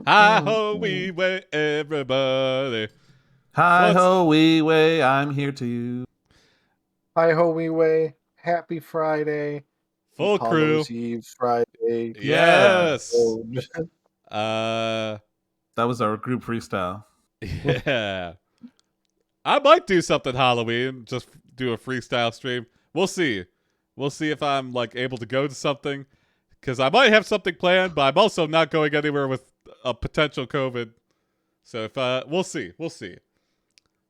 Hi ho, wee way, everybody. Hi ho, wee way, I'm here to you. Hi ho, wee way. Happy Friday. Full crew. Hallows Eve Friday. Yes. That was our group freestyle. Yeah. I might do something Halloween, just do a freestyle stream. We'll see. We'll see if I'm like able to go to something, because I might have something planned, but I'm also not going anywhere with a potential COVID. So if we'll see. We'll see.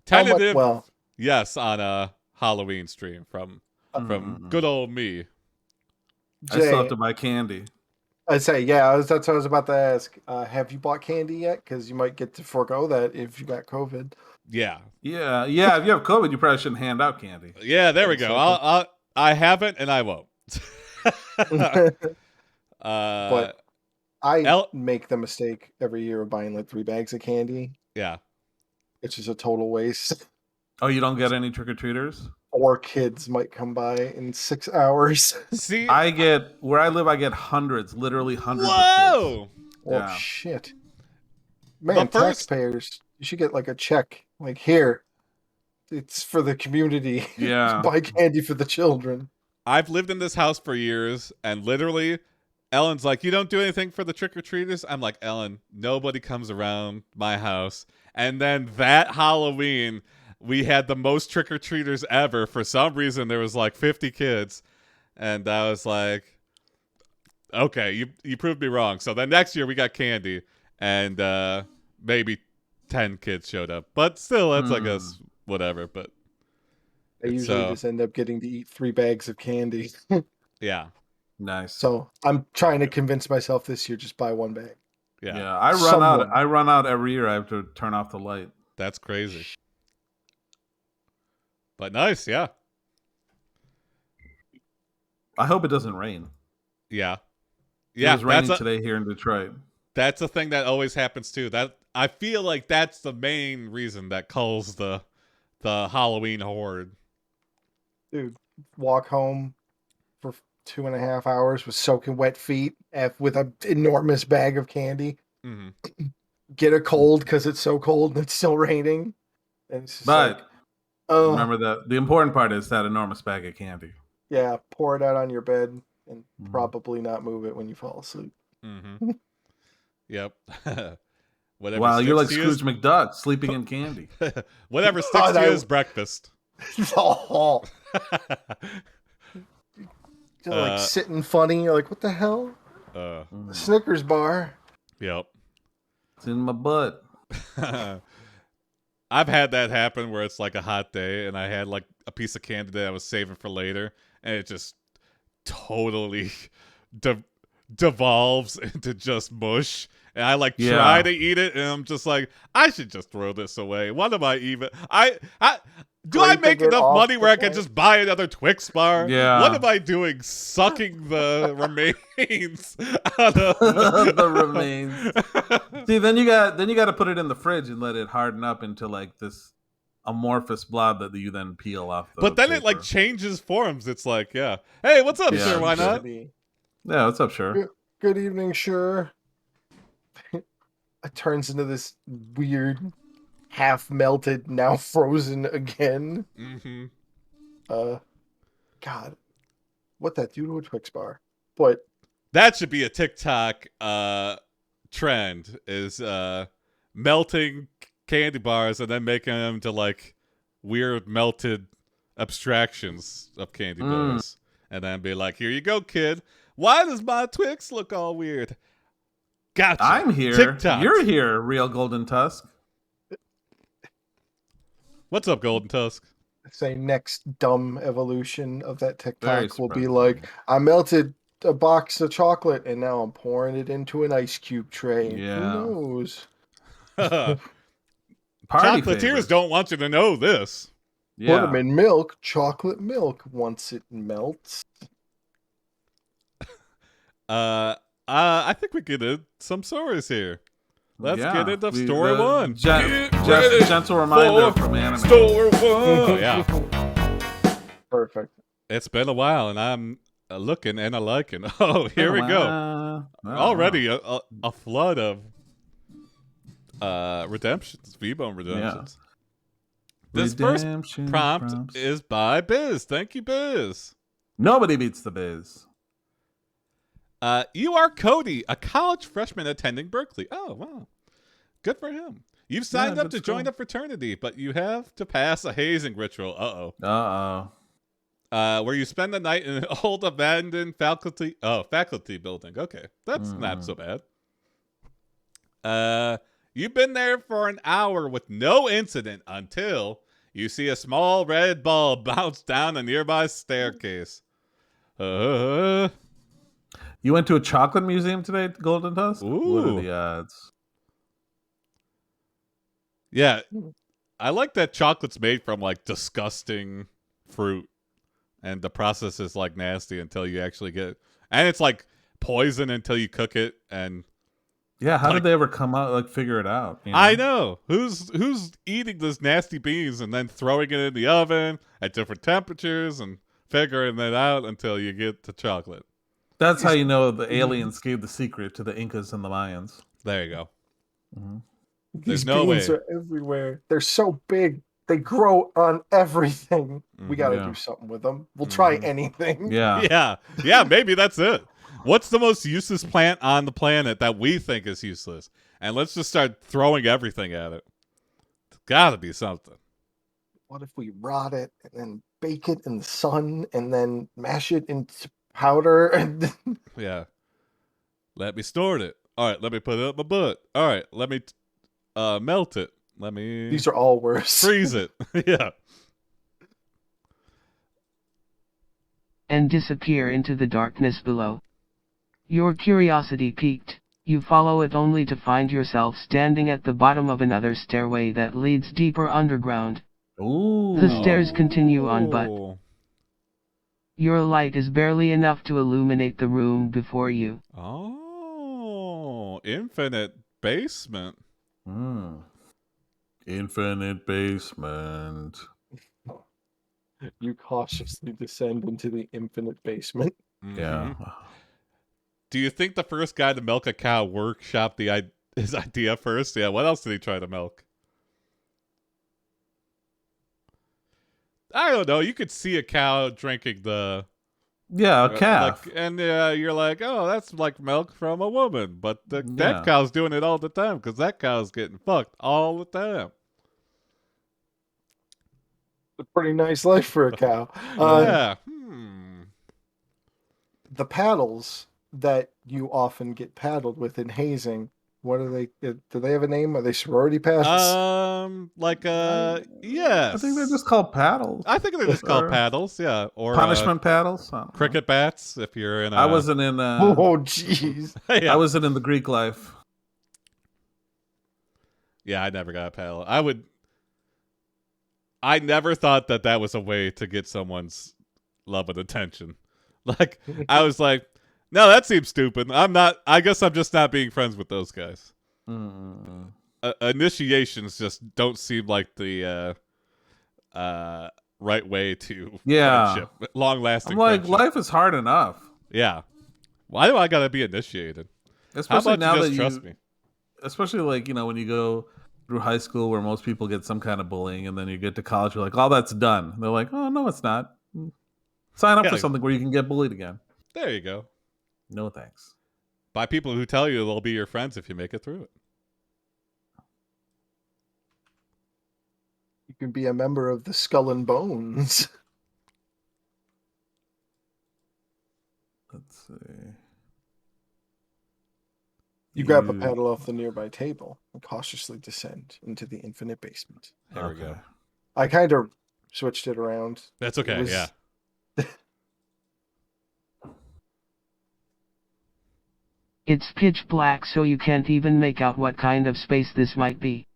Tentative, yes, on a Halloween stream from good old me. Jay, I still have to buy candy. I say, yeah, that's what I was about to ask. Have you bought candy yet? Because you might get to forego that if you got COVID. Yeah. If you have COVID, you probably shouldn't hand out candy. Yeah, there we go. I haven't, and I won't. But I make the mistake every year of buying like 3 bags of candy. Yeah. It's just a total waste. Oh, you don't get any trick-or-treaters? 4 kids might come by in 6 hours. See, where I live, I get hundreds, literally hundreds of kids. Oh, shit. Man, taxpayers, you should get like a check. Like, here, it's for the community. Yeah. Buy candy for the children. I've lived in this house for years, and literally, Ellen's like, you don't do anything for the trick-or-treaters? I'm like, Ellen, nobody comes around my house. And then that Halloween, we had the most trick-or-treaters ever. For some reason, there was like 50 kids. And I was like, okay, you proved me wrong. So then next year, we got candy. And maybe 10 kids showed up. But still, that's, I guess, whatever. But I usually just end up getting to eat 3 bags of candy. Yeah. Nice. So I'm trying to convince myself this year, just buy 1 bag. Yeah. I run out every year. I have to turn off the light. That's crazy. But nice, yeah. I hope it doesn't rain. Yeah. Yeah. It was raining today here in Detroit. That's a thing that always happens too. That I feel like that's the main reason that culls the Halloween horde. Dude, walk home for 2.5 hours with soaking wet feet with an enormous bag of candy. Mm-hmm. Get a cold because it's so cold and it's still raining. And it's just remember that the important part is that enormous bag of candy. Yeah, pour it out on your bed and probably not move it when you fall asleep. Mm-hmm. Yep. Wow, you're like Scrooge McDuck sleeping in candy. Whatever sticks to you is breakfast. You're like sitting funny. You're like, what the hell? Snickers bar. Yep. It's in my butt. I've had that happen where it's like a hot day and I had like a piece of candy that I was saving for later and it just totally devolves into just mush. And I like try to eat it and I'm just like, I should just throw this away. What am I even? Do I make enough money where I can just buy another Twix bar? Yeah. What am I doing? Sucking the remains out of the remains. See, then you got to put it in the fridge and let it harden up into like this amorphous blob that you then peel off. But then it like changes forms. It's like, hey, what's up, sir? Why not? Yeah, what's up, sure? Good evening, sure. It turns into this weird, half melted, now frozen again. Mm-hmm. God, what that do to a Twix bar? But that should be a TikTok trend: is melting candy bars and then making them to like weird melted abstractions of candy bars, and then be like, "Here you go, kid. Why does my Twix look all weird?" Gotcha. I'm here. TikTok. You're here, real Golden Tusk. What's up, Golden Tusk? Say next dumb evolution of that TikTok will be like, I melted a box of chocolate and now I'm pouring it into an ice cube tray. Yeah. Who knows? Chocolatiers don't want you to know this. Yeah. Put them in milk, chocolate milk, once it melts. I think we get some stories here. Let's get into story one. Gentle reminder from anime. Story one. Yeah. Perfect. It's been a while, and I'm looking and a liking. Oh, here we go. Already a flood of redemptions, V-Bone redemptions. Yeah. This first prompt is by Biz. Thank you, Biz. Nobody beats the Biz. You are Cody, a college freshman attending Berkeley. Oh, wow. Good for him. You've signed up to join a fraternity, but you have to pass a hazing ritual. Where you spend the night in an old abandoned faculty building. Okay, that's not so bad. You've been there for an hour with no incident until you see a small red ball bounce down a nearby staircase. You went to a chocolate museum today, Golden Tusk? Ooh. What are the odds? Yeah, I like that chocolate's made from like disgusting fruit, and the process is like nasty until you actually get, and it's like poison until you cook it. And yeah, how did they ever come out like figure it out? You know? I know who's eating this nasty beans and then throwing it in the oven at different temperatures and figuring it out until you get the chocolate. That's how you know the aliens gave the secret to the Incas and the Mayans. There you go. Mm-hmm. These beans are everywhere. They're so big. They grow on everything. We got to do something with them. We'll try anything. Yeah. Maybe that's it. What's the most useless plant on the planet that we think is useless? And let's just start throwing everything at it. It's got to be something. What if we rot it and then bake it in the sun and then mash it into powder? Yeah. Let me store it. All right, let me put it up my butt. All right, let me melt it. Let me... These are all worse. Freeze it. Yeah. And disappear into the darkness below. Your curiosity piqued, you follow it only to find yourself standing at the bottom of another stairway that leads deeper underground. Ooh. The stairs continue on, but your light is barely enough to illuminate the room before you. Oh, infinite basement. Infinite basement. You cautiously descend into the infinite basement. Mm-hmm. Yeah. Do you think the first guy to milk a cow workshopped his idea first? Yeah, what else did he try to milk? I don't know. You could see a cow drinking the... Yeah, a calf. And you're like, oh, that's like milk from a woman. But that cow's doing it all the time because that cow's getting fucked all the time. A pretty nice life for a cow. Yeah. The paddles that you often get paddled with in hazing, what are they? Do they have a name? Are they sorority paddles? Yes. I think they're just called paddles. I think they're just called paddles, yeah. Or punishment paddles. Cricket bats, if you're in I wasn't in... oh, jeez. Yeah. I wasn't in the Greek life. Yeah, I never got a paddle. I never thought that was a way to get someone's love and attention. Like, I was like, no, that seems stupid. I guess I'm just not being friends with those guys. Initiations just don't seem like the right way to friendship. Long-lasting I'm like, friendship. life is hard enough. Yeah. Why do I gotta be initiated? Especially How about now you that just trust me? Especially like, when you go through high school where most people get some kind of bullying, and then you get to college, you're like, oh, that's done. And they're like, oh, no, it's not. Sign up for something where you can get bullied again. There you go. No thanks. By people who tell you they'll be your friends if you make it through it. You can be a member of the Skull and Bones. Let's see. You grab a paddle off the nearby table and cautiously descend into the infinite basement. There we go. I kind of switched it around. That's okay, yeah. It's pitch black, so you can't even make out what kind of space this might be.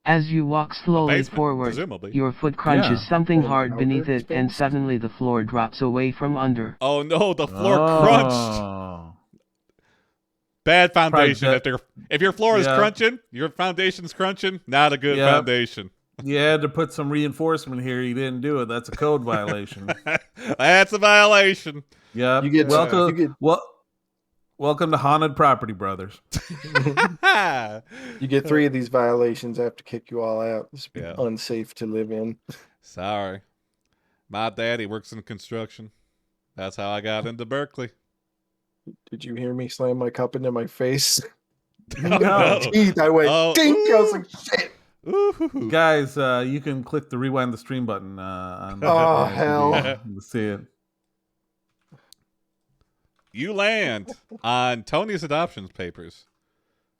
As you walk slowly forward, presumably. Your foot crunches something hard beneath it, and suddenly the floor drops away from under. Oh no, the floor crunched! Bad foundation. If your floor is crunching, your foundation's crunching, not a good foundation. You had to put some reinforcement here. You didn't do it. That's a code violation. That's a violation. Yeah. Welcome to Haunted Property Brothers. You get 3 of these violations, I have to kick you all out. This would be unsafe to live in. Sorry. My daddy works in construction. That's how I got into Berkeley. Did you hear me slam my cup into my face? No. Teeth, I went dink. I was like, shit. Ooh. Guys, you can click the rewind the stream button on hell. to see it. You land on Tony's adoptions papers.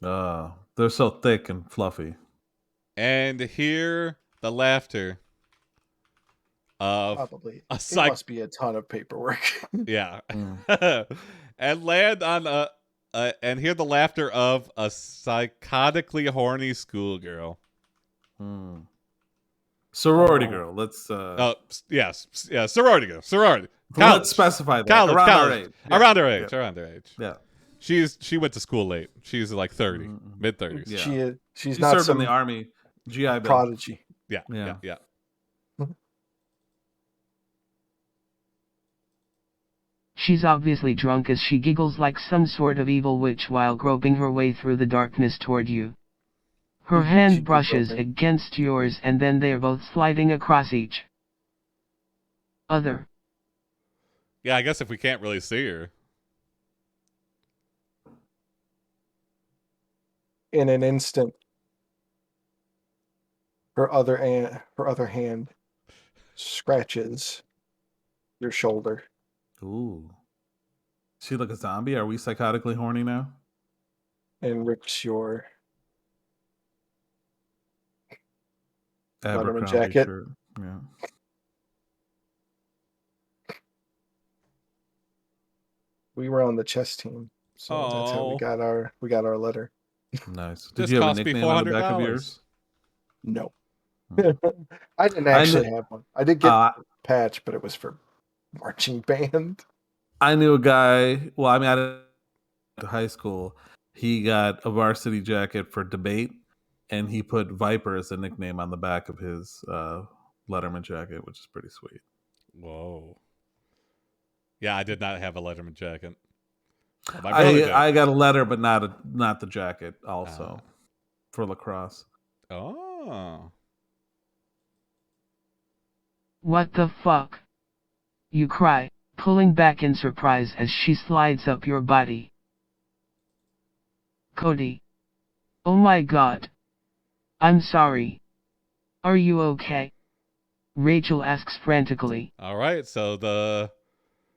They're so thick and fluffy. And hear the laughter of probably a it must be a ton of paperwork. Yeah. And land on and hear the laughter of a psychotically horny schoolgirl. Sorority girl. Let's yes. Yeah, sorority girl. Sorority. College. Let's specify that. College. Around college. our age. Around her age. Around her age. Yeah. She went to school late. She's like 30, mid-30s. Yeah. She's she not served some in the army. GI Bill. prodigy. Yeah. She's obviously drunk as she giggles like some sort of evil witch while groping her way through the darkness toward you. Her hand brushes against yours and then they're both sliding across each other. Yeah, I guess if we can't really see her. In an instant, her other hand scratches your shoulder. Ooh. Is she like a zombie? Are we psychotically horny now? And rips your Abercrombie jacket. Shirt. Yeah. We were on the chess team, so that's how we got our letter. Nice. Did This you have a cost me nickname on the back of $400. yours? No. I didn't actually have one. I did get a patch, but it was for marching band. I knew a guy. Well, I mean, I went to high school. He got a varsity jacket for debate, and he put Viper as a nickname on the back of his Letterman jacket, which is pretty sweet. Whoa. Yeah, I did not have a Letterman jacket. I got a letter, but not the jacket. Also, for lacrosse. Oh. What the fuck? You cry, pulling back in surprise as she slides up your body. Cody. Oh my god. I'm sorry. Are you okay? Rachel asks frantically. All right, so the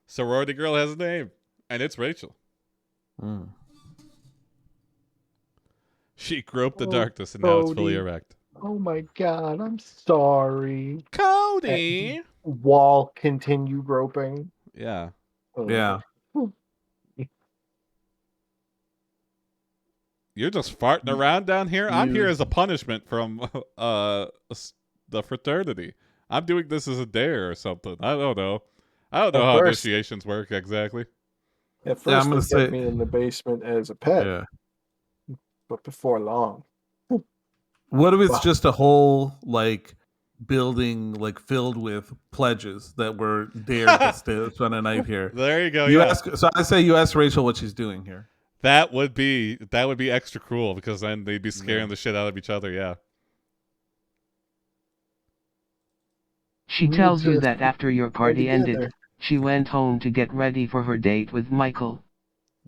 sorority girl has a name, and it's Rachel. She groped the darkness, and now it's fully erect. Oh my god, I'm sorry. Cody! Wall continue groping. Yeah. Yeah. You're just farting around down here? I'm here as a punishment from the fraternity. I'm doing this as a dare or something. I don't know. I don't know how initiations work exactly. At first, they kept me in the basement as a pet, but before long. What if it's just a whole building filled with pledges that were dared to spend a night here? There you go. So I say you ask Rachel what she's doing here. That would be extra cruel because then they'd be scaring the shit out of each other. Yeah. She tells you that after your party ended, she went home to get ready for her date with Michael.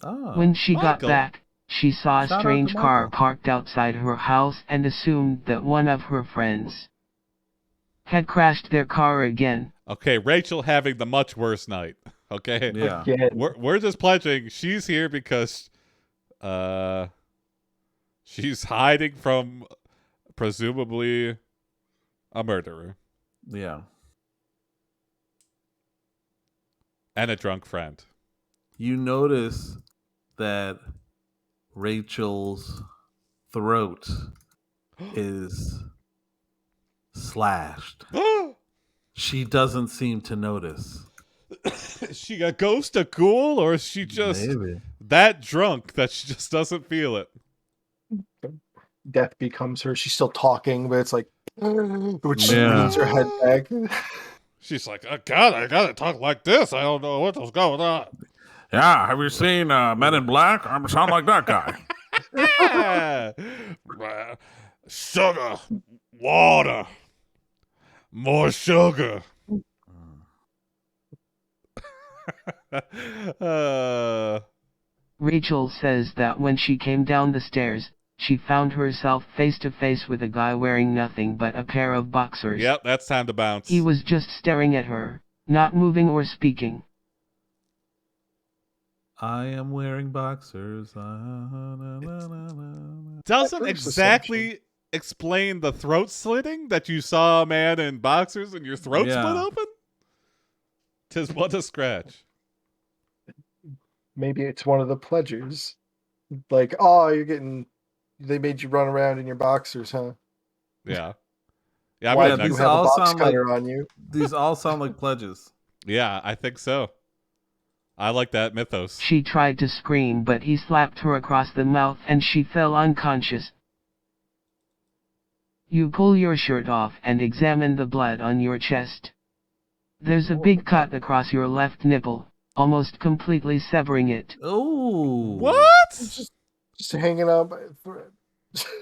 When she got back, she saw a strange car parked outside her house and assumed that one of her friends had crashed their car again. Okay, Rachel having the much worse night. Okay? Yeah. We're just pledging she's here because she's hiding from presumably a murderer. Yeah. And a drunk friend. You notice that Rachel's throat is slashed. She doesn't seem to notice. Is she a ghost, a ghoul, or is she just that drunk that she just doesn't feel it? Death becomes her. She's still talking, but it's like, which she leans her head back. She's like, oh God, I gotta talk like this. I don't know what was going on. Yeah, have you seen Men in Black? I sound like that guy. Sugar, water, more sugar. Rachel says that when she came down the stairs, she found herself face to face with a guy wearing nothing but a pair of boxers. Yep, that's time to bounce. He was just staring at her, not moving or speaking. I am wearing boxers. Doesn't exactly explain the throat slitting that you saw a man in boxers and your throat split open? 'Tis what a scratch. Maybe it's one of the pledgers. Like, oh, they made you run around in your boxers, huh? Yeah. Yeah, why do you have a box cutter on you? These all sound like pledges. Yeah, I think so. I like that mythos. She tried to scream, but he slapped her across the mouth and she fell unconscious. You pull your shirt off and examine the blood on your chest. There's a big cut across your left nipple, almost completely severing it. Oh. What? Just hanging out.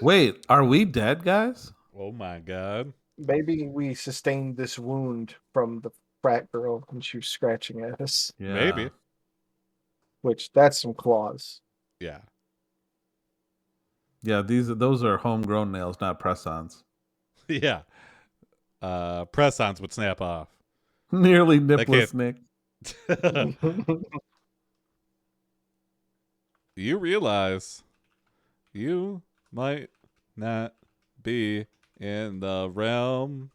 Wait, are we dead, guys? Oh my god. Maybe we sustained this wound from the frat girl when she was scratching at us. Yeah. Maybe. Which, that's some claws. Yeah. Yeah, those are homegrown nails, not press-ons. Yeah. Press-ons would snap off. Nearly nipless, Nick. You realize you might not be in the realm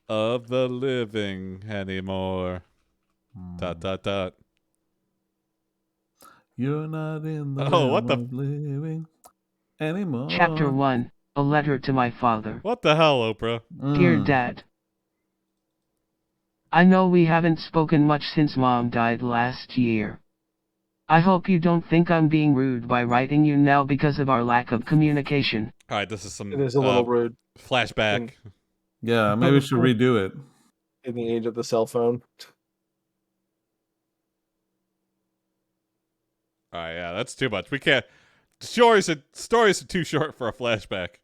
of the living anymore. ... You're not in the realm of living anymore. Chapter 1, A Letter to My Father. What the hell, Oprah? Dear Dad, I know we haven't spoken much since Mom died last year. I hope you don't think I'm being rude by writing you now because of our lack of communication. All right, this is some. It is a little rude. Flashback. Yeah, maybe we should redo it. In the age of the cell phone. All right, yeah, that's too much. We can't. Stories are too short for a flashback.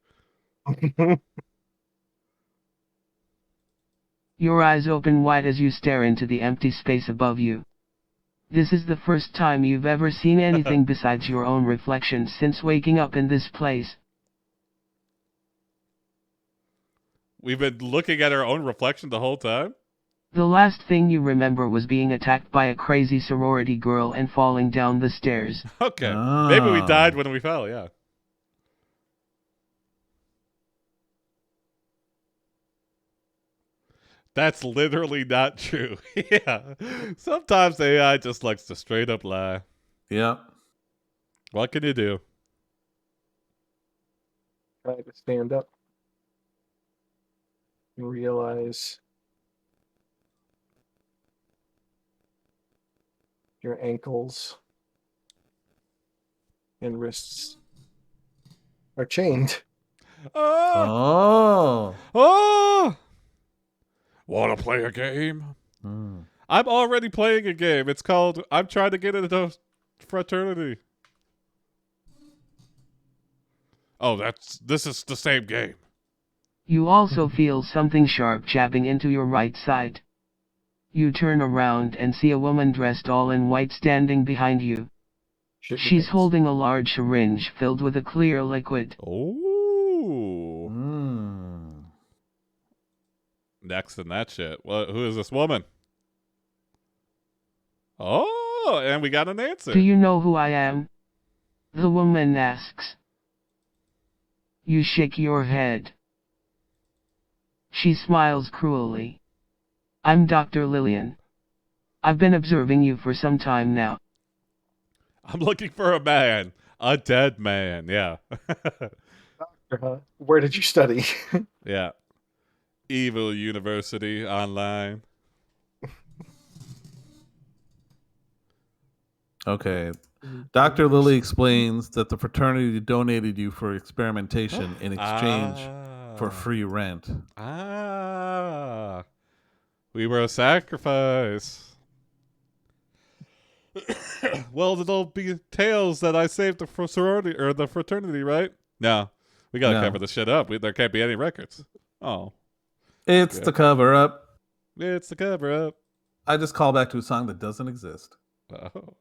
Your eyes open wide as you stare into the empty space above you. This is the first time you've ever seen anything besides your own reflection since waking up in this place. We've been looking at our own reflection the whole time? The last thing you remember was being attacked by a crazy sorority girl and falling down the stairs. Okay. Maybe we died when we fell, yeah. That's literally not true. Yeah. Sometimes AI just likes to straight up lie. Yeah. What can you do? Try to stand up and realize your ankles and wrists are chained. Oh. Want to play a game? I'm already playing a game. It's called I'm trying to get into fraternity. Oh, this is the same game. You also feel something sharp jabbing into your right side. You turn around and see a woman dressed all in white standing behind you. She's holding a large syringe filled with a clear liquid. Oh. Next in that shit. Who is this woman? Oh, and we got an answer. Do you know who I am? The woman asks. You shake your head. She smiles cruelly. I'm Dr. Lillian. I've been observing you for some time now. I'm looking for a man. A dead man, yeah. Where did you study? Yeah. Evil University online. Okay. Dr. Lilly explains that the fraternity donated you for experimentation in exchange for free rent. We were a sacrifice. well, it'll be tales that I saved for sorority or the fraternity, right? No, we gotta cover this shit up. There can't be any records. Oh, it's the cover up. It's the cover up. I just call back to a song that doesn't exist. Oh.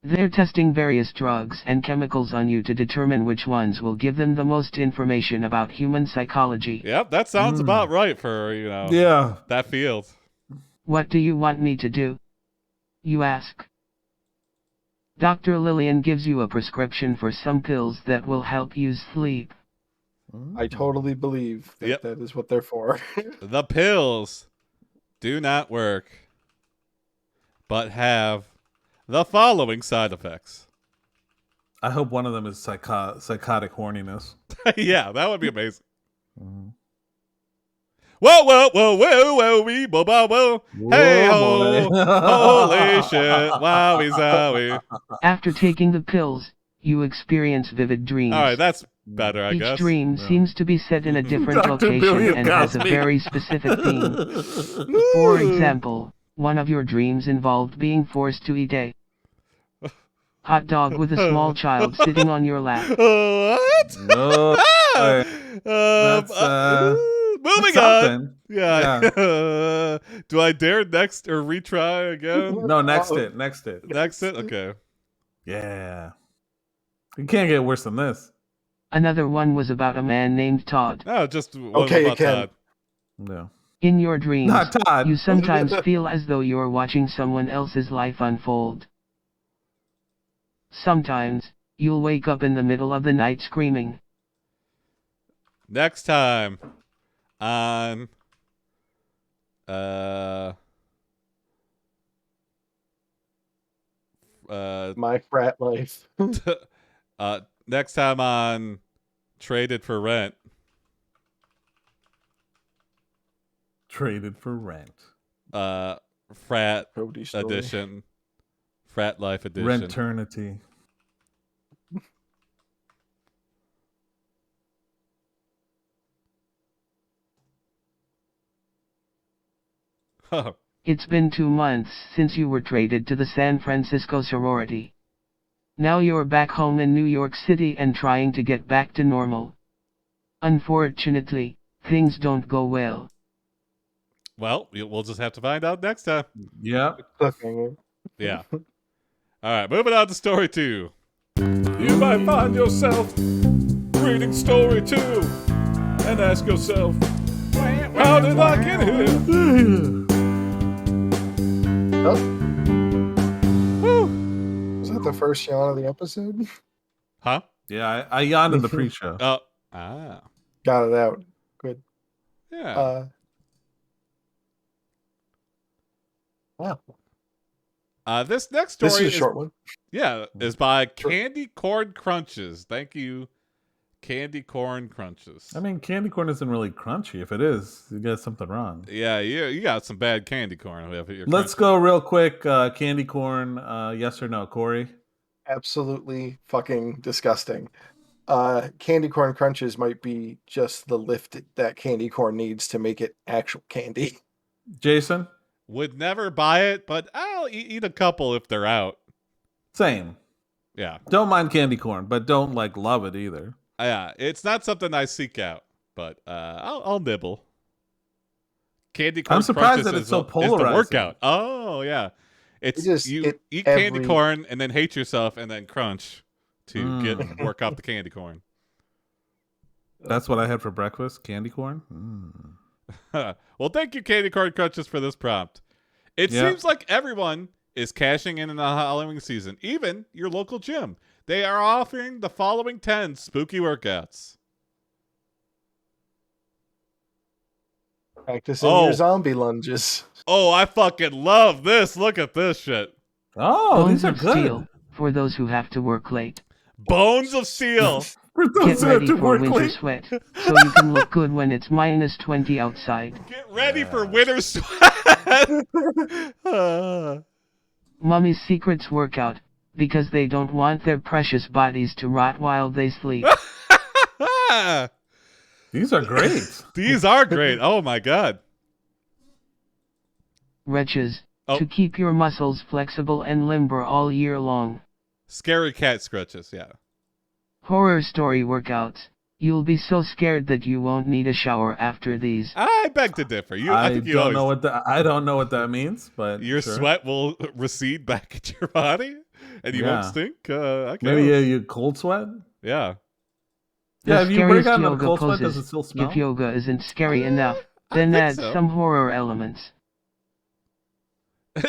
They're testing various drugs and chemicals on you to determine which ones will give them the most information about human psychology. Yep, that sounds about right for, that field. What do you want me to do? You ask. Dr. Lillian gives you a prescription for some pills that will help you sleep. I totally believe that that is what they're for. The pills do not work, but have the following side effects. I hope one of them is psychotic horniness. Yeah, that would be amazing. Whoa, whoa, whoa, whoa, whoa, wee, bo, bo, bo. Hey, ho, holy shit, wowie, zowie. After taking the pills, you experience vivid dreams. All right, that's better, I guess. Each dream seems to be set in a different location and has a very specific theme. For example, one of your dreams involved being forced to eat a hot dog with a small child sitting on your lap. What? No. Moving on. Yeah. Do I dare next or retry again? No, next it. Next it? Okay. Yeah. You can't get worse than this. Another one was about a man named Todd. Oh, just one about Todd. No. In your dreams, Not Todd. You sometimes feel as though you're watching someone else's life unfold. Sometimes, you'll wake up in the middle of the night screaming. Next time on My frat life. Next time on Traded for Rent. Traded for Rent. Frat edition. Frat life edition. Renternity. It's been 2 months since you were traded to the San Francisco sorority. Now you're back home in New York City and trying to get back to normal. Unfortunately, things don't go well. Well, we'll just have to find out next time. Yeah. Yeah. All right, moving on to story 2. You might find yourself reading story 2 and ask yourself, how did I get here? Was that the first yawn of the episode? Huh? Yeah, I yawned in the pre-show. Got it out. Good. Yeah. Wow. This next story is a short one. Yeah, is by Candy Corn Crunches. Thank you, Candy Corn Crunches. I mean, candy corn isn't really crunchy. If it is, you got something wrong. Yeah, you got some bad candy corn. Let's go real quick. Candy corn, yes or no, Cory? Absolutely fucking disgusting. Candy corn crunches might be just the lift that candy corn needs to make it actual candy. Jason? Would never buy it, but I'll eat a couple if they're out. Same. Yeah. Don't mind candy corn, but don't love it either. Yeah, it's not something I seek out, but I'll nibble. Candy corn. I'm surprised that it's so polarizing. It's the workout. Oh yeah, you eat candy corn and then hate yourself and then crunch to work out the candy corn. That's what I had for breakfast. Candy corn. Well, thank you, Candy Corn Crunches, for this prompt. It seems like everyone is cashing in the Halloween season, even your local gym. They are offering the following 10 spooky workouts. Practicing your zombie lunges. Oh, I fucking love this. Look at this shit. Oh, these are good. Steel, for those who have to work late. Bones of Steel. Get ready for winter sweat, so you can look good when it's -20 outside. Get ready for winter sweat. Mummy's Secrets workout, because they don't want their precious bodies to rot while they sleep. These are great. These are great. Oh my god. Wretches, to keep your muscles flexible and limber all year long. Scary cat scratches, yeah. Horror story workouts. You'll be so scared that you won't need a shower after these. I beg to differ. I don't know what that means, but your sure. sweat will recede back into your body, and you won't stink. Maybe you cold sweat. Yeah. Yeah, if you break out in a cold sweat, does it still smell? If yoga isn't scary enough, then add some horror elements.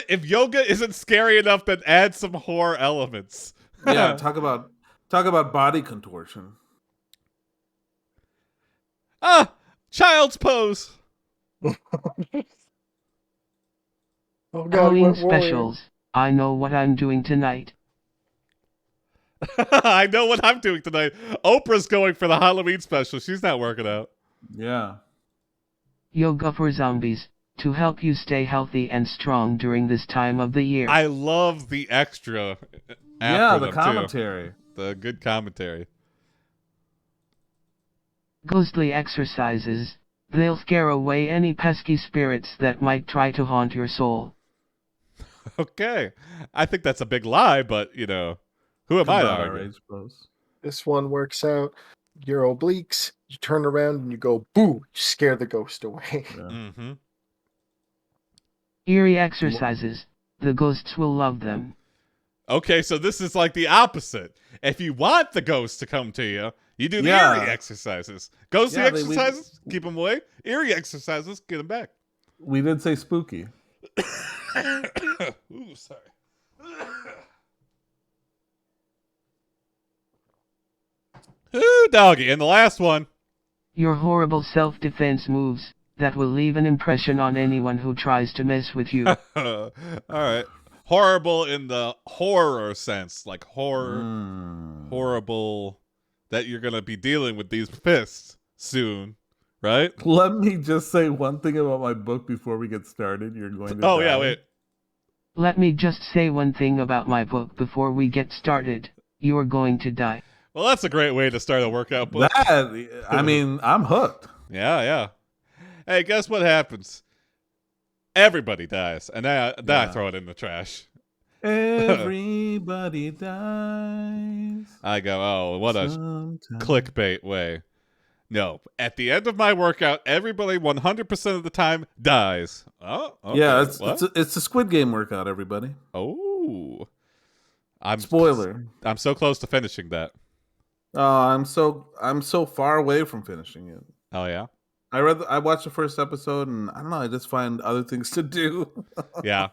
If yoga isn't scary enough, then add some horror elements. Yeah, talk about body contortion. Child's pose. Oh God, Halloween specials. I know what I'm doing tonight. I know what I'm doing tonight. Oprah's going for the Halloween special. She's not working out. Yeah. Yoga for zombies, to help you stay healthy and strong during this time of the year. I love the extra. The commentary. Too. The good commentary. Ghostly exercises. They'll scare away any pesky spirits that might try to haunt your soul. Okay. I think that's a big lie, but, you know, who am I to argue? This one works out. Your obliques, you turn around and you go, boo, you scare the ghost away. Yeah. Mm-hmm. Eerie exercises. The ghosts will love them. Okay, so this is like the opposite. If you want the ghost to come to you, you do the eerie exercises. Ghostly exercises, keep them away. Eerie exercises, get them back. We did say spooky. Ooh, sorry. Ooh, doggy. And the last one. Your horrible self-defense moves that will leave an impression on anyone who tries to mess with you. All right. Horrible in the horror sense, like horrible that you're going to be dealing with these fists soon, right? Let me just say one thing about my book before we get started. You're going to die. Yeah, wait. Let me just say one thing about my book before we get started. You're going to die. Well, that's a great way to start a workout book. I'm hooked. Yeah. Hey, guess what happens? Everybody dies, and then I throw it in the trash. Everybody dies. I go, what a clickbait way. No, at the end of my workout, everybody 100% of the time dies. Oh, okay. Yeah, it's a Squid Game workout, everybody. Oh. Spoiler. I'm so close to finishing that. I'm so far away from finishing it. Oh yeah. I watched the first episode and I don't know. I just find other things to do. Yeah,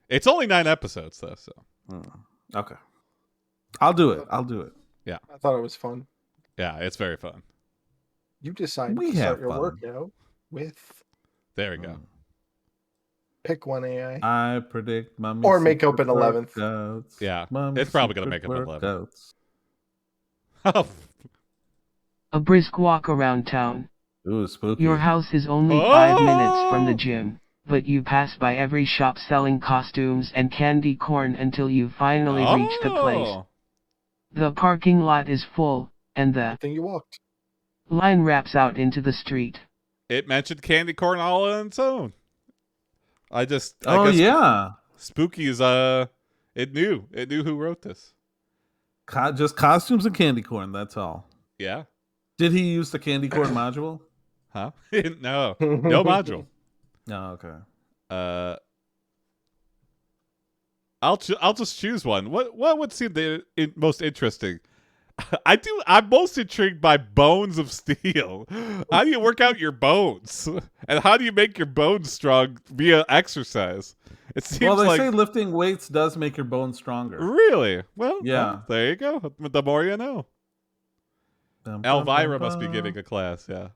it's only 9 episodes though. So okay, I'll do it. Yeah, I thought it was fun. Yeah, it's very fun. You decide to start your workout with. There we go. Pick one AI. I predict my or make up an 11th. Workouts. Yeah, it's probably gonna make up an 11th. Oh. A brisk walk around town. Ooh, spooky. Your house is only 5 minutes from the gym, but you pass by every shop selling costumes and candy corn until you finally reach the place. The parking lot is full, and the thing you walked. Line wraps out into the street. It mentioned candy corn all on its own. I guess Spooky is it knew who wrote this. Just costumes and candy corn, that's all. Yeah. Did he use the candy corn module? Huh? No module. No, okay. I'll just choose one. What would seem the most interesting? I'm most intrigued by bones of steel. How do you work out your bones? And how do you make your bones strong via exercise? It seems they say lifting weights does make your bones stronger. Really? Well, yeah. There you go. The more you know. Elvira must be giving a class, yeah.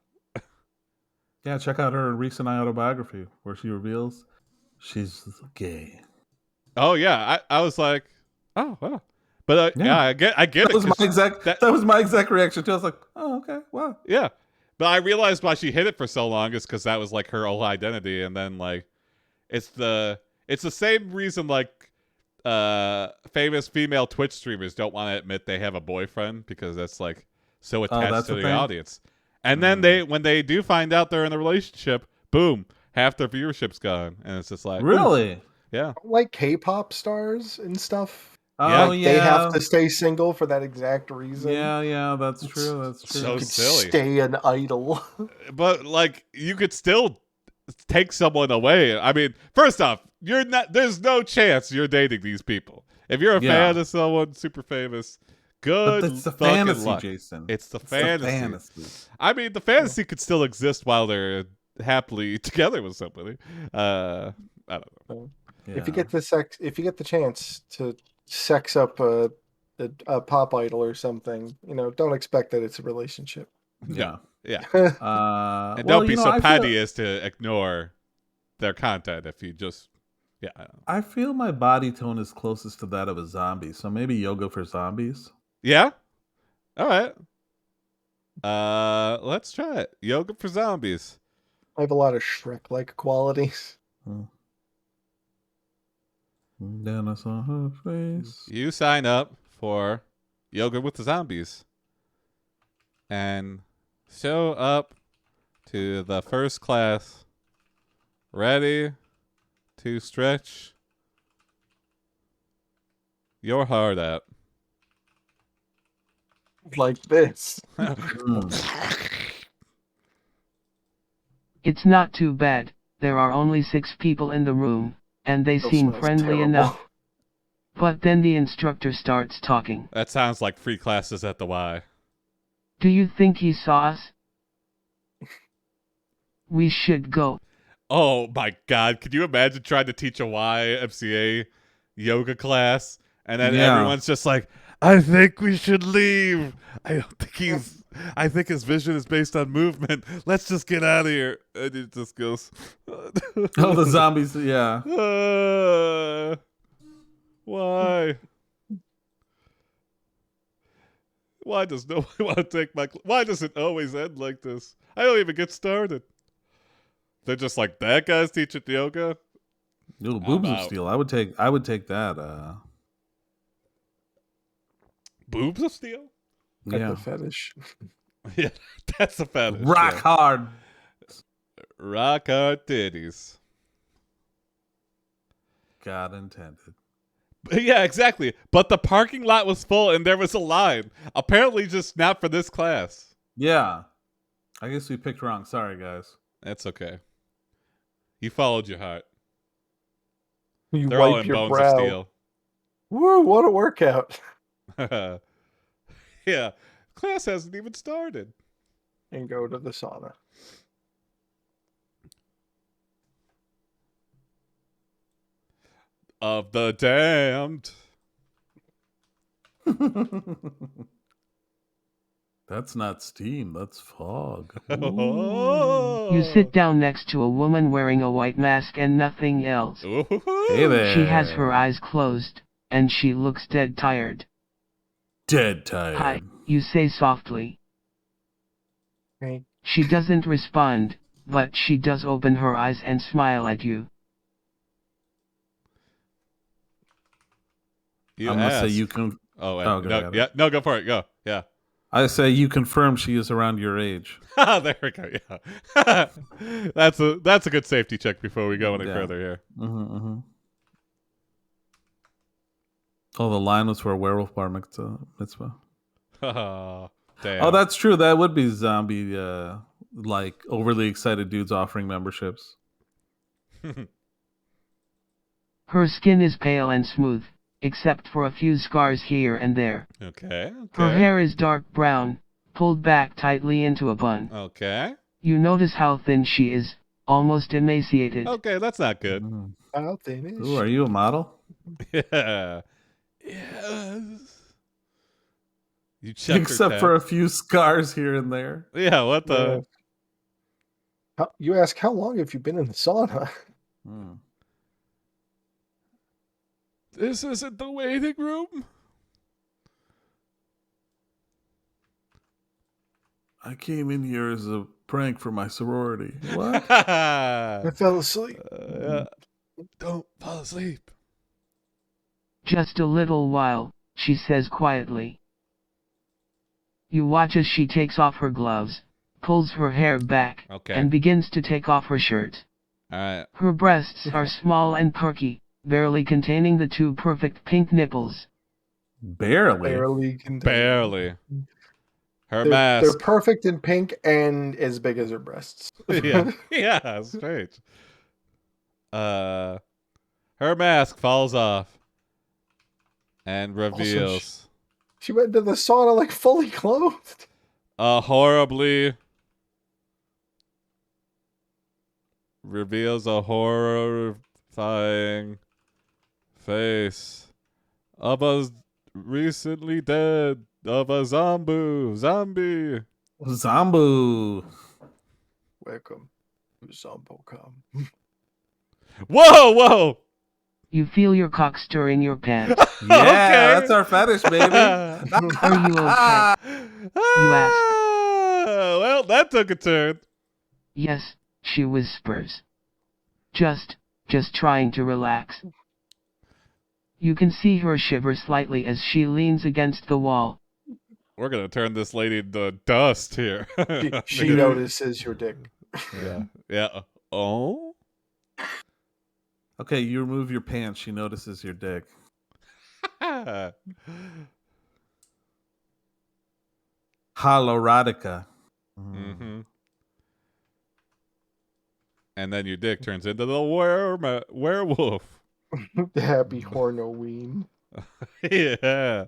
Yeah, check out her recent autobiography where she reveals she's gay. Oh yeah, I was like, oh wow. But I get that was it. That was my exact reaction too. I was like, oh okay, wow. Yeah, but I realized why she hid it for so long is because that was like her whole identity, and then like, it's the same reason like, famous female Twitch streamers don't want to admit they have a boyfriend because that's like so attached to the audience. And then when they do find out they're in a relationship, boom, half their viewership's gone, and it's just like really. Yeah. Like K-pop stars and stuff. Oh, like they have to stay single for that exact reason. Yeah, that's true. That's true. So You could silly. stay an idol. But like, you could still take someone away. I mean, first off, you're not. There's no chance you're dating these people. If you're a fan of someone super famous, good. But it's the fucking fantasy, luck. Jason. It's the fantasy. The fantasy. I mean, the fantasy could still exist while they're happily together with somebody. I don't know. Yeah. If you get the chance to sex up a pop idol or something, don't expect that it's a relationship. Yeah. Yeah. And don't be so petty as to ignore their content if you just, yeah. I feel my body tone is closest to that of a zombie, so maybe yoga for zombies. Yeah? All right. Let's try it. Yoga for zombies. I have a lot of Shrek-like qualities. Then I saw her face. You sign up for Yoga with the Zombies and show up to the first class ready to stretch your heart out. Like this. It's not too bad. There are only 6 people in the room, and they seem friendly enough. But then the instructor starts talking. That sounds like free classes at the Y. Do you think he saw us? We should go. Oh my God. Could you imagine trying to teach a YMCA yoga class? And then everyone's just like, I think we should leave. I think his vision is based on movement. Let's just get out of here. And it just goes. Oh, the zombies, yeah. Why? Why does nobody want to take why does it always end like this? I don't even get started. They're just like, that guy's teaching yoga? Little boobs of steel. I would take that. Boobs of steel? That's a fetish. Yeah, that's a fetish. Rock hard. Rock hard titties. God intended. Yeah, exactly. But the parking lot was full and there was a line. Apparently just not for this class. Yeah. I guess we picked wrong. Sorry, guys. That's okay. You followed your heart. You They're all wipe in your bones brow. of steel. Woo, what a workout. Yeah. Class hasn't even started. And go to the sauna. Of the damned. That's not steam, that's fog. You sit down next to a woman wearing a white mask and nothing else. Hey there. She has her eyes closed, and she looks dead tired. Dead tired. Hi, you say softly. Hey. She doesn't respond, but she does open her eyes and smile at you. I'm going to say you can... No, go for it. Go. Yeah. I say you confirm she is around your age. There we go. Yeah. That's a good safety check before we go any further here. Oh, the line was for a werewolf bar mitzvah. Oh, damn. Oh, that's true. That would be zombie, like overly excited dudes offering memberships. Her skin is pale and smooth, except for a few scars here and there. Okay. Her hair is dark brown, pulled back tightly into a bun. Okay. You notice how thin she is, almost emaciated. Okay, that's not good. How thin is Ooh, are you a model? Yeah. Yes. You check Except for a few scars here and there. Yeah, what the? You ask, how long have you been in the sauna? This isn't the waiting room? I came in here as a prank for my sorority. What? I fell asleep. Don't fall asleep. Just a little while, she says quietly. You watch as she takes off her gloves, pulls her hair back, and begins to take off her shirt. All right. Her breasts are small and perky, barely containing the 2 perfect pink nipples. Barely. Barely. Her They're mask. perfect in pink and as big as her breasts. Yeah, strange. Her mask falls off and reveals. Also, she went to the sauna like fully clothed. A horribly reveals a horrifying face of a recently dead of a zombie. Zombu. Welcome to Zombocom. Whoa! You feel your cock stirring your pants. Yeah, okay. That's our fetish, baby. Are you okay? You ask. Well, that took a turn. Yes, she whispers. Just trying to relax. You can see her shiver slightly as she leans against the wall. We're gonna turn this lady into dust here. She notices your dick. Yeah. Oh? Okay, you remove your pants. She notices your dick. Holoerotica. Mm-hmm. And then your dick turns into the werewolf. Happy Hornoween. Yeah.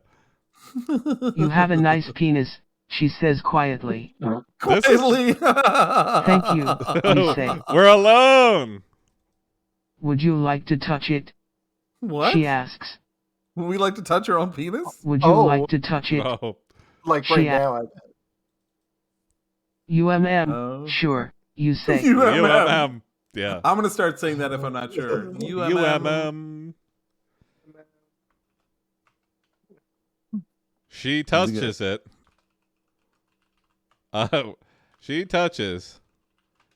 You have a nice penis, she says quietly. Quietly. Thank you, you say. We're alone. Would you like to touch it? What? She asks. Would we like to touch our own penis? Would you like to touch it? Oh. Like She right now. Sure, you say. UMM. Yeah. I'm going to start saying that if I'm not sure. UMM. She touches it. She touches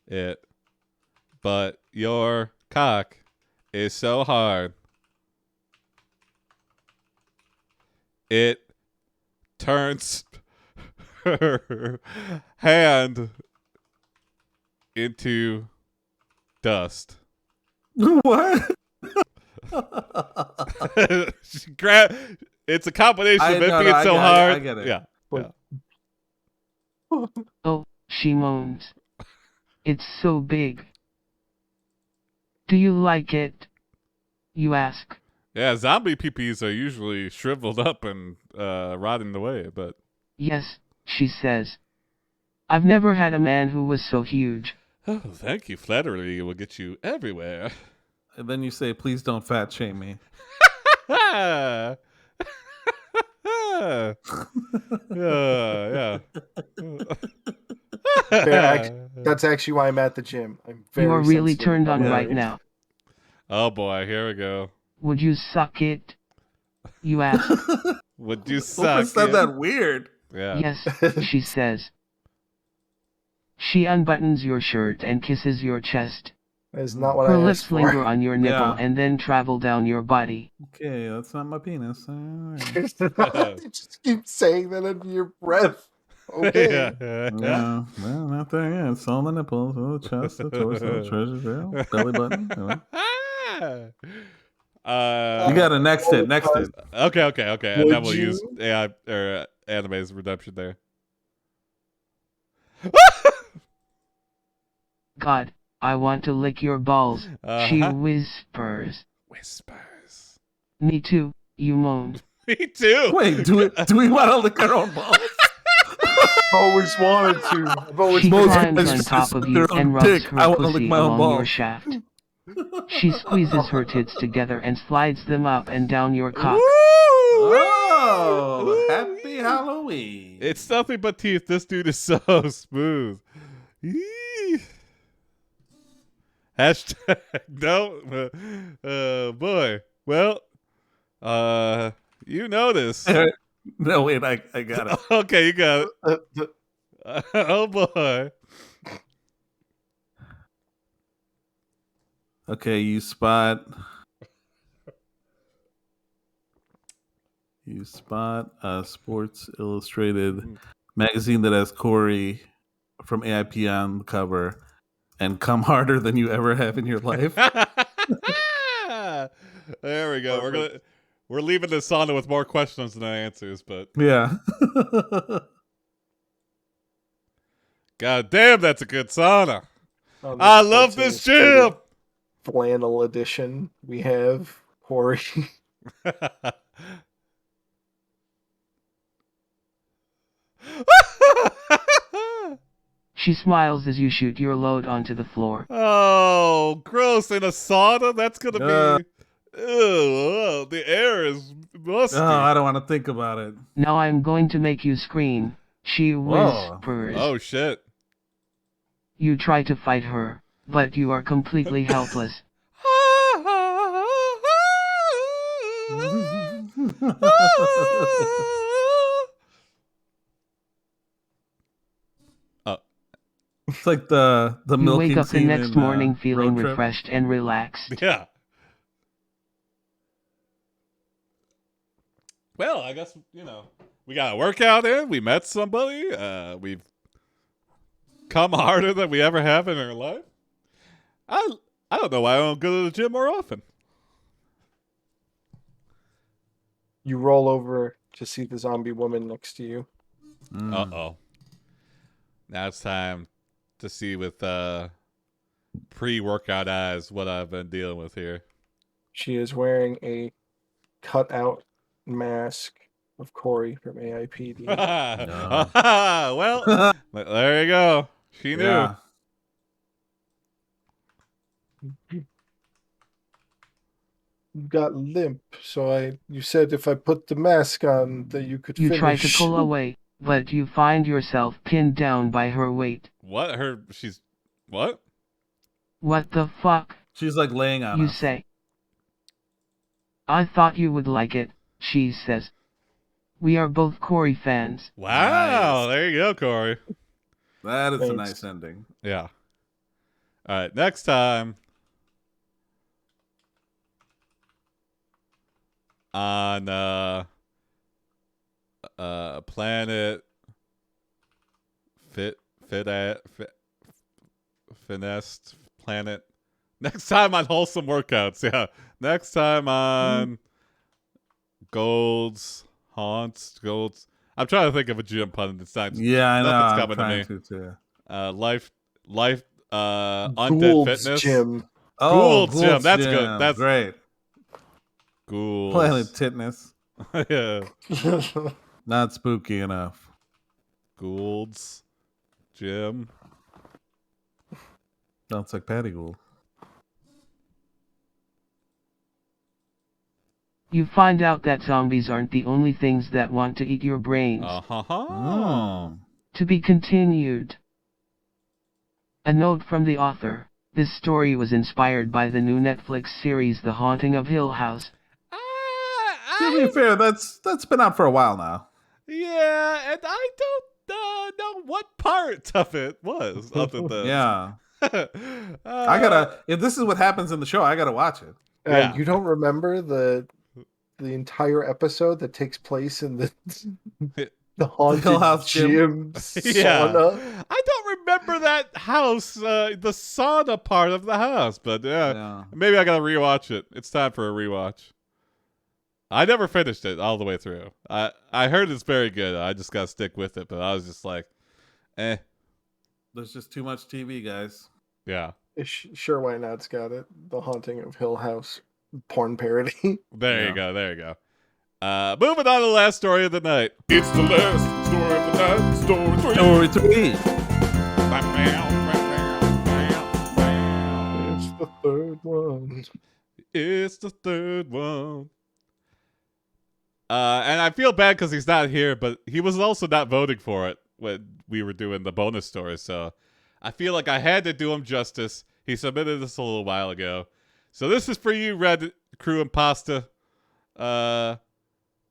it. But your cock is so hard. It turns her hand into dust. What? It's a combination of it no, being I so get it, hard. I get it. Yeah. Oh, she moans. It's so big. Do you like it? You ask. Yeah, zombie peepees are usually shriveled up and rotting away, but... Yes, she says. I've never had a man who was so huge. Oh, thank you. Flattery will get you everywhere. And then you say, please don't fat shame me. Yeah. That's actually why I'm at the gym. I'm very You are really sensitive turned on about right it. now. Oh boy, here we go. Would you suck it? You ask. Would you suck Oprah said it? that weird. Yeah. Yes, she says. She unbuttons your shirt and kisses your chest. That is not what Her I lips asked for. linger on your nipple Yeah. and then travel down your body. Okay, that's not my penis. All right. You just keep saying that under your breath. Okay. Yeah, well, not there yet. It's all the nipples, all the chest, the torso, treasure trail, belly button. You know. You gotta next it. Okay. And Would then we'll you? use AI or anime's redemption there. God, I want to lick your balls, she Uh-huh. whispers. Whispers. Me too, you moan. Me too. Wait, do we want to lick our own balls? I've always wanted to. I've always She Most climbs guys on just top of suck you their own and rubs dick. her I wanna lick pussy my own along your balls. shaft. She squeezes her tits together and slides them up and down your cock. Oh, happy Halloween. It's nothing but teeth. This dude is so smooth. Eee. Hashtag no. Boy. Well, you know this. No, wait, I got it. Okay, you got it. Oh boy. Okay, you spot a Sports Illustrated magazine that has Cory from AiPD on the cover and come harder than you ever have in your life. There we go. We're leaving this sauna with more questions than answers, but yeah. God damn, that's a good sauna. I love this gym. Flannel edition. We have Cory. She smiles as you shoot your load onto the floor. Oh, gross. In a sauna? That's going to be... Ew, the air is musty. Oh, I don't want to think about it. Now I'm going to make you scream. She whispers. Oh, shit. You try to fight her, but you are completely helpless. It's like the you milking wake up the scene next in, morning feeling Road Trip. refreshed and relaxed. Yeah. Well, I guess, we got a workout in. We met somebody. We've come harder than we ever have in our life. I don't know why I don't go to the gym more often. You roll over to see the zombie woman next to you. Uh-oh. Now it's time to see with pre-workout eyes what I've been dealing with here. She is wearing a cut-out mask of Cory from AiPD. Well, there you go. She knew. Yeah. You got limp, so you said if I put the mask on that you could finish. You try to pull away, but you find yourself pinned down by her weight. What? What? What the fuck? She's like laying on You us. say. I thought you would like it, she says. We are both Cory fans. Wow, nice. There you go, Cory. That is a nice ending. Yeah. All right, next time on planet finessed planet. Next time on wholesome workouts, yeah. Next time on Gold's. I'm trying to think of a gym pun. It's not. Yeah, I know. Nothing's coming to me. Too. Life. Undead GHOULd's Fitness. Gym. GHOULd's Gym. That's good. That's great. GHOULd's. Planet Titness. Yeah. Not spooky enough. GHOULd's Gym. Sounds like Patty Gould. You find out that zombies aren't the only things that want to eat your brains. Oh. To be continued. A note from the author. This story was inspired by the new Netflix series The Haunting of Hill House. To be fair, that's been out for a while now. Yeah, and I don't know what part of it was other than yeah. I gotta. If this is what happens in the show, I gotta watch it. Yeah. You don't remember the entire episode that takes place in the haunted gym sauna? I don't remember that house, the sauna part of the house, but maybe I gotta rewatch it. It's time for a rewatch. I never finished it all the way through. I heard it's very good. I just gotta stick with it, but I was just like, eh. There's just too much TV, guys. Yeah. Sure, why not? It's got it. The Haunting of Hill House. Porn parody. There you go. Moving on to the last story of the night. It's the last story of the night. Story 3. It's the third one. It's the third one. And I feel bad because he's not here, but he was also not voting for it when we were doing the bonus story. So I feel like I had to do him justice. He submitted this a little while ago. So this is for you, Red Crew and Pasta. I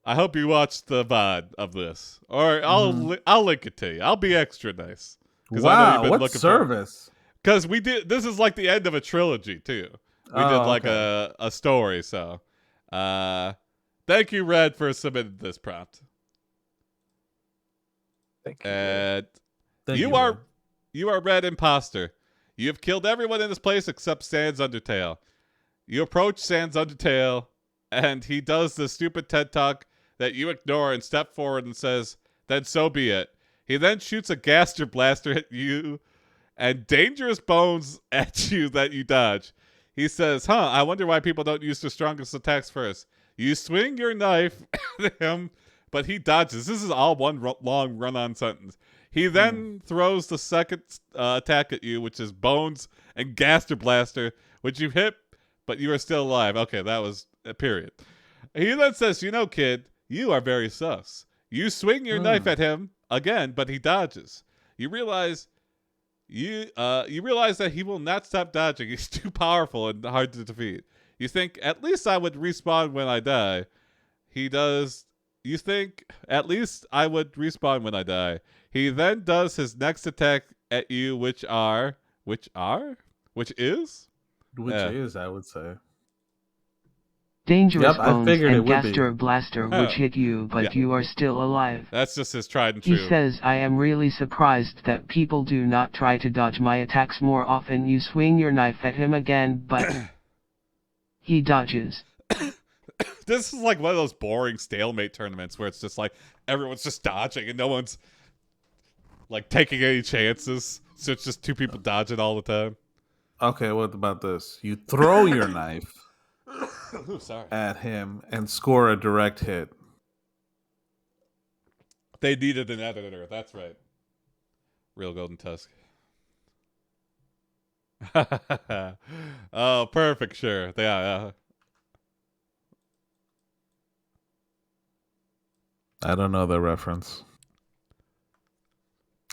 hope you watched the VOD of this, or I'll link it to you. I'll be extra nice. Wow, what service? Because we did. This is like the end of a trilogy too. We did like a story. So, thank you, Red, for submitting this prompt. Thank you. And Thank you are Red Imposter. You have killed everyone in this place except Sans Undertale. You approach Sans Undertale and he does the stupid TED Talk that you ignore and step forward and says, then so be it. He then shoots a gaster blaster at you and dangerous bones at you that you dodge. He says, I wonder why people don't use their strongest attacks first. You swing your knife at him, but he dodges. This is all one long run-on sentence. He then throws the second attack at you, which is bones and gaster blaster, which you hit, but you are still alive. Okay, that was a period. He then says, kid, you are very sus. You swing your knife at him again, but he dodges. You realize that he will not stop dodging. He's too powerful and hard to defeat. You think, at least I would respawn when I die. He does. You think, at least I would respawn when I die. He then does his next attack at you, which is, I would say. Dangerous bones and gaster blaster, which hit you, but you are still alive. That's just his tried and true. He says, I am really surprised that people do not try to dodge my attacks more often. You swing your knife at him again, but he dodges. This is like one of those boring stalemate tournaments where it's just like everyone's just dodging and no one's like taking any chances. So it's just two people dodging all the time. Okay, what about this? You throw your knife Ooh, sorry. at him and score a direct hit. They needed an editor. That's right. Real Golden Tusk. Oh, perfect. Sure. Yeah. I don't know the reference.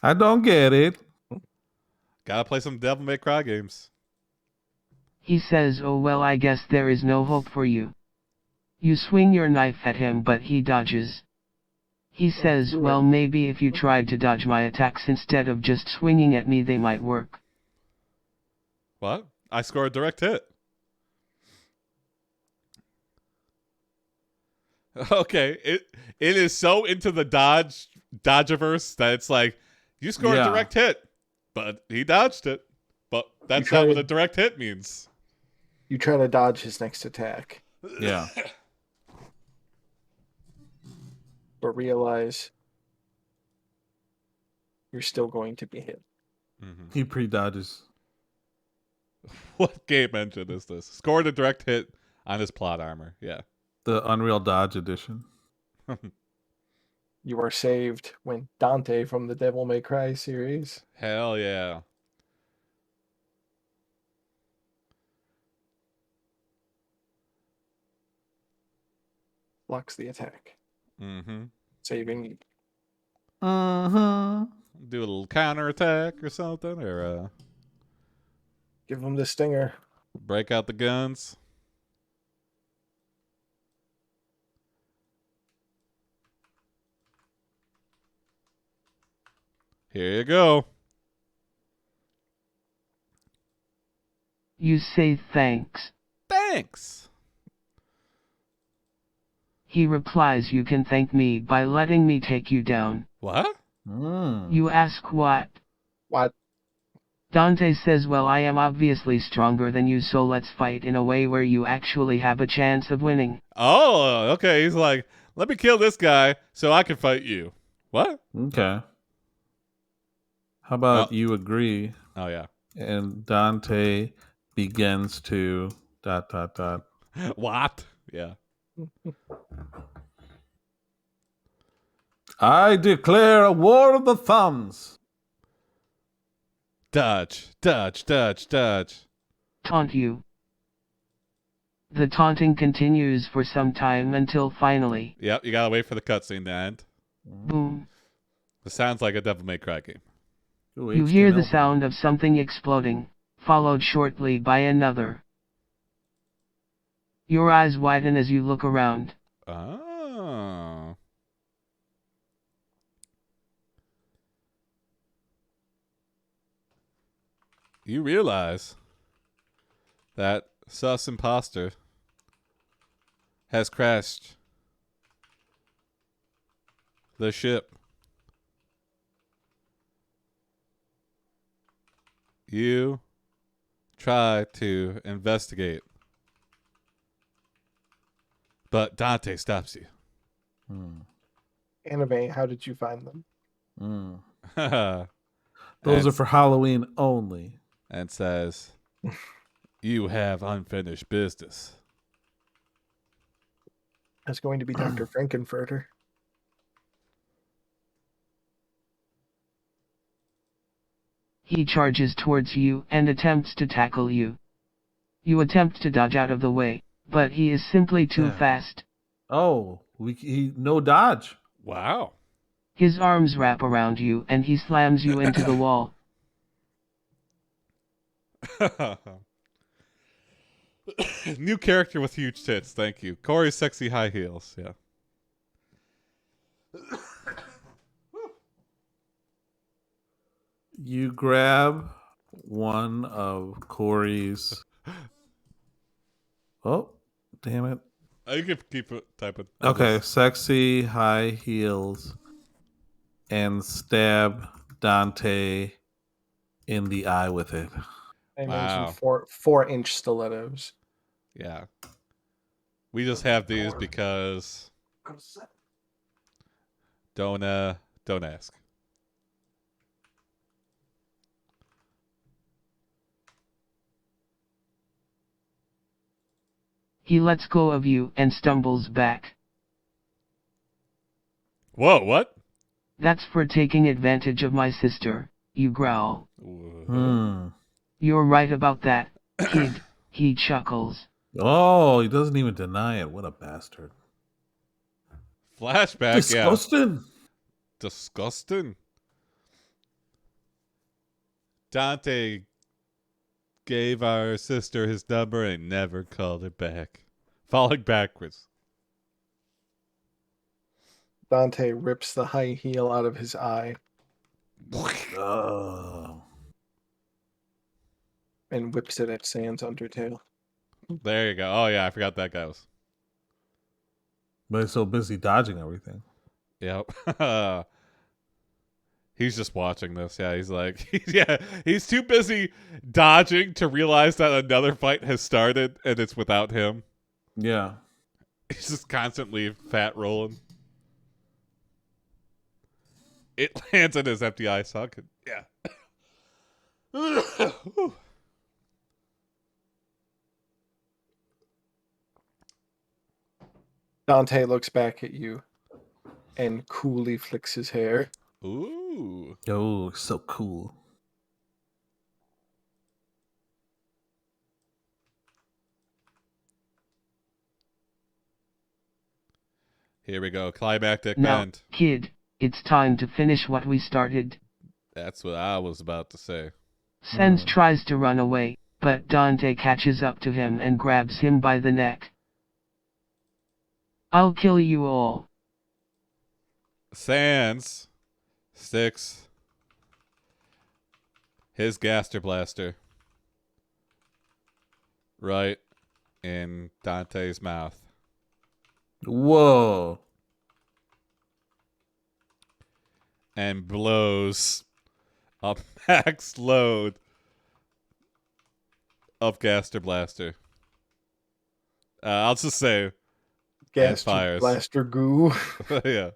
I don't get it. Gotta play some Devil May Cry games. He says, oh well, I guess there is no hope for you. You swing your knife at him, but he dodges. He says, well, maybe if you tried to dodge my attacks instead of just swinging at me, they might work. What? I score a direct hit. Okay, it is so into the dodgeverse that it's like you score a direct hit, but he dodged it. But that's not what a direct hit means. You try to dodge his next attack. Yeah. But realize you're still going to be hit. Mm-hmm. He pre-dodges. What game engine is this? Scored a direct hit on his plot armor. Yeah. The Unreal Dodge edition. You are saved when Dante from the Devil May Cry series. Hell yeah. Blocks the attack. Mm-hmm. Saving you. Uh-huh. Do a little counterattack or something, or give him the stinger. Break out the guns. Here you go. You say thanks. Thanks. He replies, you can thank me by letting me take you down. What? You ask what? What? Dante says, well, I am obviously stronger than you, so let's fight in a way where you actually have a chance of winning. Oh, okay. He's like, let me kill this guy so I can fight you. What? Okay. How about you agree? Oh, yeah. And Dante begins to ... What? Yeah. I declare a war of the thumbs. Dodge. Taunt you. The taunting continues for some time until finally... Yep, you gotta wait for the cutscene to end. Boom. It sounds like a Devil May Cry game. You hear the sound of something exploding, followed shortly by another. Your eyes widen as you look around. Oh. You realize that sus imposter has crashed the ship. You try to investigate. But Dante stops you. Anime, how did you find them? Those are for Halloween only. And says, you have unfinished business. That's going to be Dr. Frankenfurter. He charges towards you and attempts to tackle you. You attempt to dodge out of the way, but he is simply too fast. Oh, no dodge. Wow. His arms wrap around you and he slams you into the wall. New character with huge tits. Thank you. Cory's sexy high heels. Yeah. You grab one of Cory's. Oh, damn it. You can keep it typing. Okay, sexy high heels and stab Dante in the eye with it. I mentioned 4-inch stilettos. Yeah. We just have these because don't ask. He lets go of you and stumbles back. Whoa, what? That's for taking advantage of my sister, you growl. You're right about that, kid, he chuckles. Oh, he doesn't even deny it. What a bastard. Flashback, Disgusting. Disgusting. Dante gave our sister his number and never called her back. Falling backwards. Dante rips the high heel out of his eye. And whips it at Sans Undertale. There you go. Oh, yeah, I forgot that guy was. But he's so busy dodging everything. Yep. He's just watching this. Yeah, he's like, he's too busy dodging to realize that another fight has started and it's without him. Yeah. He's just constantly fat rolling. It lands in his empty eye socket. Yeah. Dante looks back at you and coolly flicks his hair. Ooh. Oh, so cool. Here we go. Climactic now, end. Kid, it's time to finish what we started. That's what I was about to say. Sans tries to run away, but Dante catches up to him and grabs him by the neck. I'll kill you all. Sans sticks his Gaster Blaster right in Dante's mouth. Whoa. And blows a max load of Gaster Blaster. I'll just say Gaster Blaster goo. Yeah.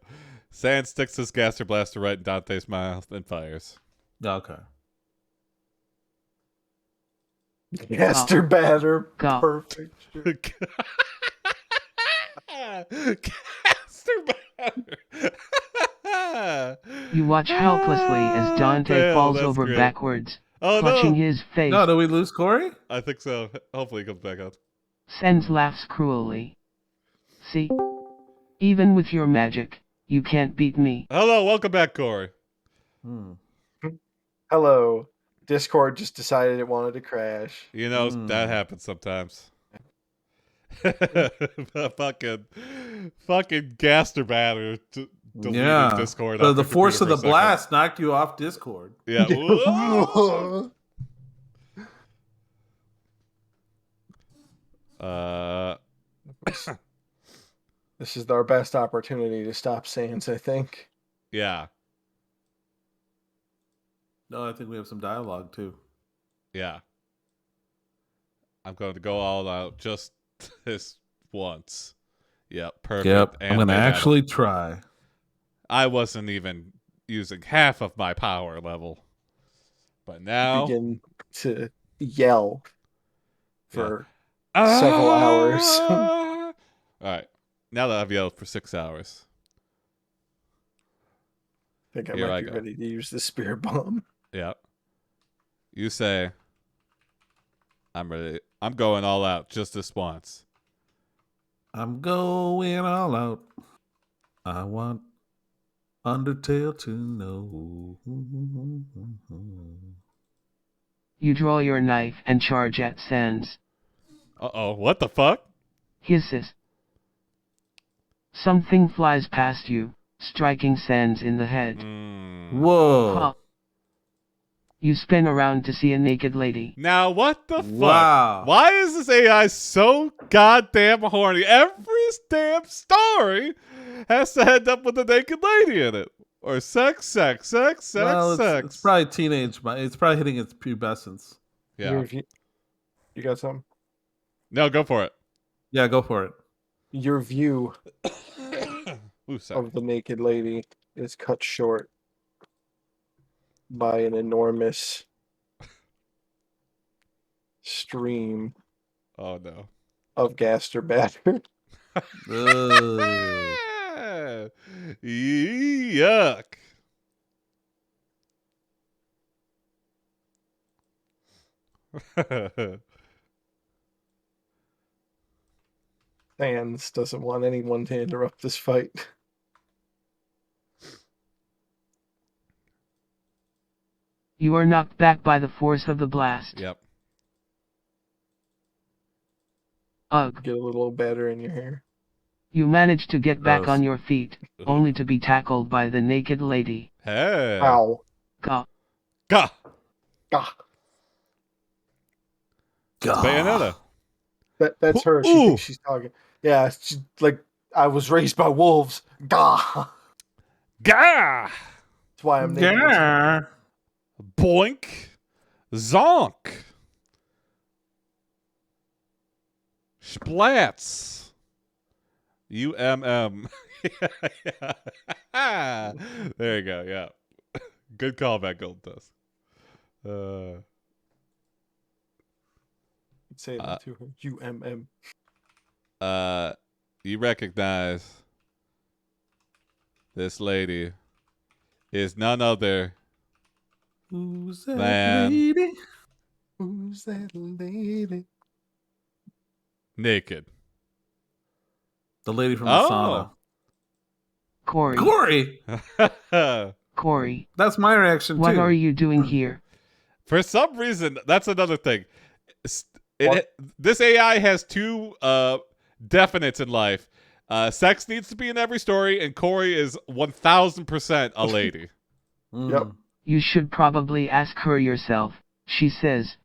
Sans sticks his Gaster Blaster right in Dante's mouth and fires. Okay. Gaster batter. Perfect. Gaster batter. You watch helplessly as Dante falls over backwards, clutching his face. No, did we lose Cory? I think so. Hopefully he comes back up. Sans laughs cruelly. See? Even with your magic, you can't beat me. Hello, welcome back, Cory. Hello. Discord just decided it wanted to crash. You know, that happens sometimes. fucking Gaster batter deleted Discord. The force of the blast knocked you off Discord. Yeah. This is our best opportunity to stop Sans, I think. Yeah. No, I think we have some dialogue too. Yeah. I'm going to go all out just this once. Yep, perfect. Yep, I'm going to actually try. I wasn't even using half of my power level. But now... begin to yell for several hours. All right. Now that I've yelled for 6 hours. I think I might be ready to use the spirit bomb. Yeah. You say, I'm ready. I'm going all out just this once. I'm going all out. I want Undertale to know. You draw your knife and charge at Sans. Uh-oh, what the fuck? Hisses. Something flies past you, striking Sans in the head. Whoa. Huh. You spin around to see a naked lady. Now what the fuck? Wow. Why is this AI so goddamn horny? Every damn story has to end up with a naked lady in it. Or sex. It's probably teenage. It's probably hitting its pubescence. Yeah. You got something? No, go for it. Yeah, go for it. Your view Ooh, of the naked lady is cut short by an enormous stream oh no of gaster batter. Yuck. Sans doesn't want anyone to interrupt this fight. You are knocked back by the force of the blast. Yep. Ugh. Get a little batter in your hair. You manage to get back on your feet, only to be tackled by the naked lady. Hey. Ow. Gah. Gah. Gah. It's Bayonetta. That's her. She thinks she's talking. Yeah, she's like, I was raised by wolves. Gah. Gah. That's why I'm naked. Gah. Boink. Zonk. Splats. UMM. Yeah. There you go. Yeah. Good callback, Gold Dust. Say that to her. UMM. You recognize this lady is none other Who's that than lady? Who's that lady? naked. The lady from the sauna. Cory. Cory! Cory. That's my reaction, What too. are you doing here? For some reason, that's another thing. This AI has two definites in life. Sex needs to be in every story, and Cory is 1000% a lady. Yep. You should probably ask her yourself, she says.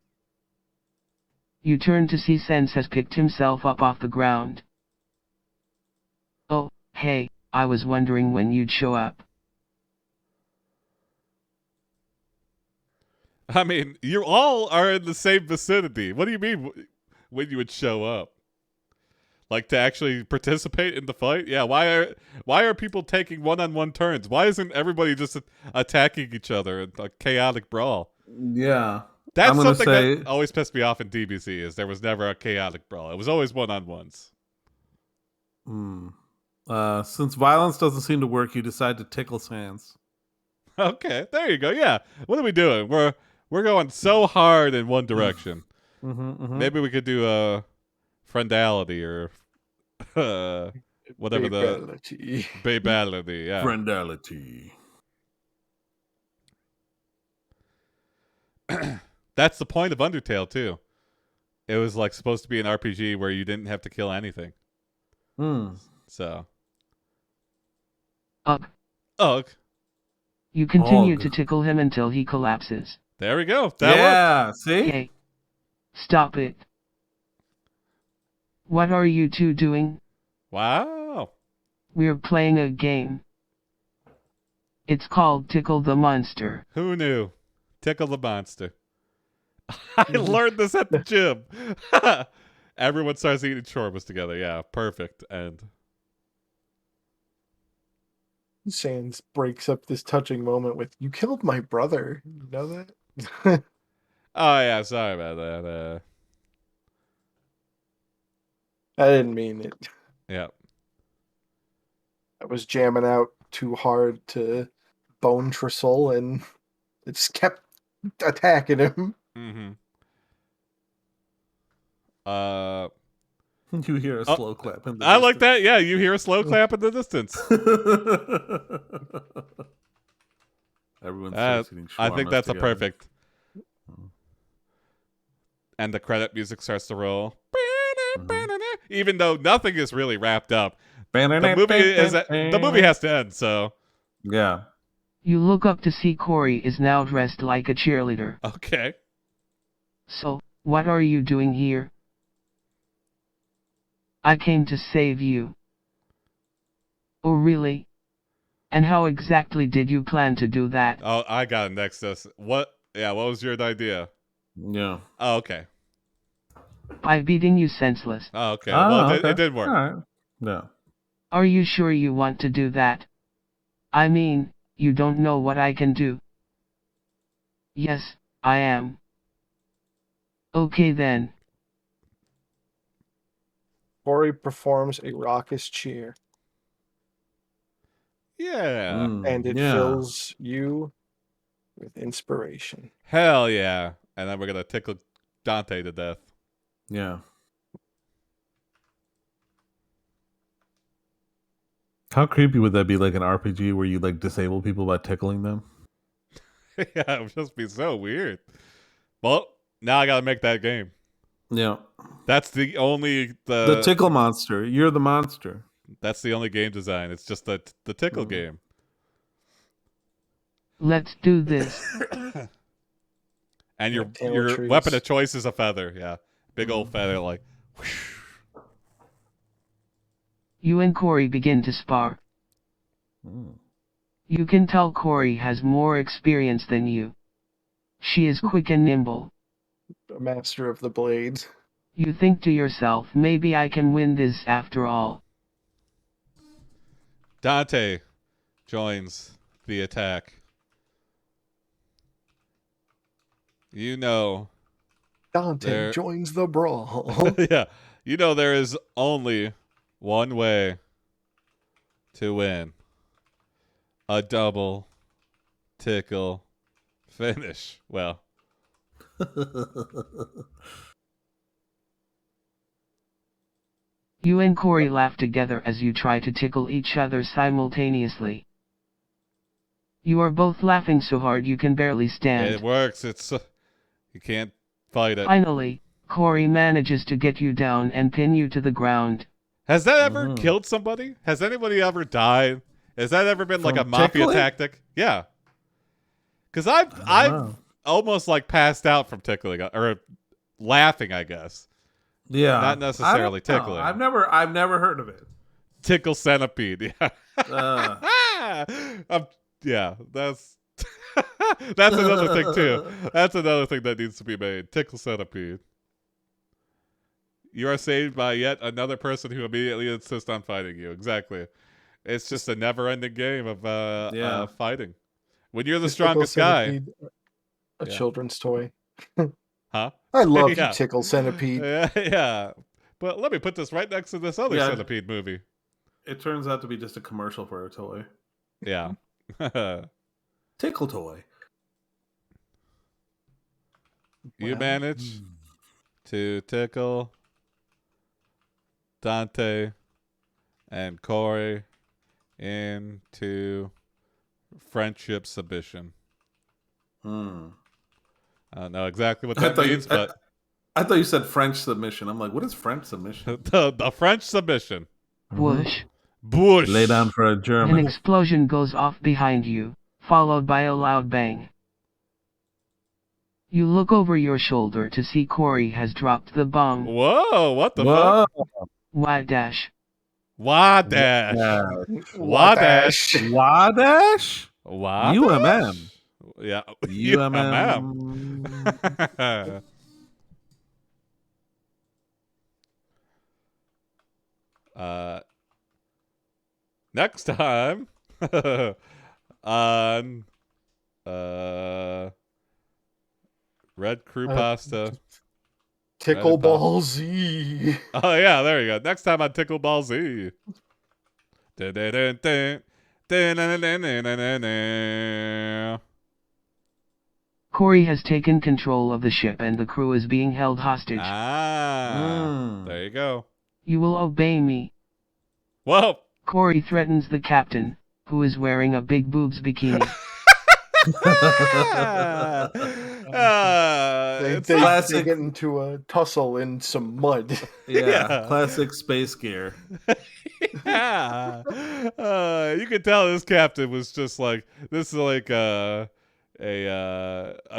You turn to see Sans has picked himself up off the ground. Oh, hey, I was wondering when you'd show up. I mean, you all are in the same vicinity. What do you mean when you would show up? Like to actually participate in the fight? Yeah, why are people taking one-on-one turns? Why isn't everybody just attacking each other in a chaotic brawl? Yeah. That's something that always pissed me off in DBZ is there was never a chaotic brawl. It was always one-on-ones. Since violence doesn't seem to work, you decide to tickle Sans. Okay, there you go. Yeah. What are we doing? We're going so hard in one direction. Maybe we could do a friendality or whatever Babality. Babality, yeah. Friendality. That's the point of Undertale too. It was like supposed to be an RPG where you didn't have to kill anything. So. Ugh. You continue to tickle him until he collapses. There we go. That worked. See? Hey. Stop it. What are you two doing? Wow. We're playing a game. It's called Tickle the Monster. Who knew? Tickle the monster. I learned this at the gym. Everyone starts eating shawarmas together. Yeah, perfect. And Sans breaks up this touching moment with, "You killed my brother. You know that?" Oh, yeah, sorry about that. I didn't mean it. Yeah. I was jamming out too hard to bone Trisol, and it just kept attacking him. Mm-hmm. You hear a slow clap in the I distance. like that. Yeah, you hear a slow clap in the distance. Everyone starts eating shawarma. I think that's together. a perfect. And the credit music starts to roll. Even though nothing is really wrapped up. The movie has to end, so. Yeah. You look up to see Cory is now dressed like a cheerleader. Okay. So, what are you doing here? I came to save you. Oh really? And how exactly did you plan to do that? Oh, I got it next. What was your idea? Yeah. Oh, okay. By beating you senseless. Oh, okay. Well, it did work. All right. Yeah. Are you sure you want to do that? I mean, you don't know what I can do. Yes, I am. Okay then. Cory performs a raucous cheer. Yeah. And it fills you with inspiration. Hell yeah. And then we're going to tickle Dante to death. Yeah. How creepy would that be, like an RPG where you like disable people by tickling them? Yeah, it would just be so weird. Well, now I gotta make that game. Yeah. That's the only the tickle monster. You're the monster. That's the only game design. It's just the tickle game. Let's do this. And your weapon of choice is a feather. Yeah, big old feather, like. Whoosh. You and Cory begin to spar. You can tell Cory has more experience than you. She is quick and nimble. A master of the blades. You think to yourself, maybe I can win this after all. Dante joins the attack. You know. Dante joins the brawl. Yeah. You know there is only one way to win. A double tickle finish. Well. You and Cory laugh together as you try to tickle each other simultaneously. You are both laughing so hard you can barely stand. It works. You can't fight it. Finally, Cory manages to get you down and pin you to the ground. Has that ever killed somebody? Has anybody ever died? Has that ever been like a mafia tactic? Yeah. Because I've almost like passed out from tickling or laughing, I guess. Yeah. Not necessarily tickling. I've never heard of it. Tickle centipede. Yeah. Yeah, that's another thing too. That's another thing that needs to be made. Tickle centipede. You are saved by yet another person who immediately insists on fighting you. Exactly. It's just a never-ending game of fighting. When you're the strongest guy. A children's toy. Huh? I love you, Tickle Centipede. Yeah. But let me put this right next to this other Centipede movie. It turns out to be just a commercial for a toy. Yeah. Tickle toy. You manage to tickle Dante and Cory into friendship submission. I don't know exactly what that means, but I thought you said French submission. I'm like, what is French submission? the French submission. Whoosh. Bush. Lay down for a German. An explosion goes off behind you, followed by a loud bang. You look over your shoulder to see Cory has dropped the bomb. Whoa, what the fuck? Wadash. Wadash. Wadash. Wadash? UMM. Yeah. UMM. Next time On Red Crew Pasta. Tickleball Z. Oh yeah, there you go. Next time on Tickleball Z. Cory has taken control of the ship and the crew is being held hostage. There you go. You will obey me. Whoa. Cory threatens the captain, who is wearing a big boobs bikini. They get into a tussle in some mud. Yeah. Classic space gear. Yeah. You could tell this captain was just like, this is like a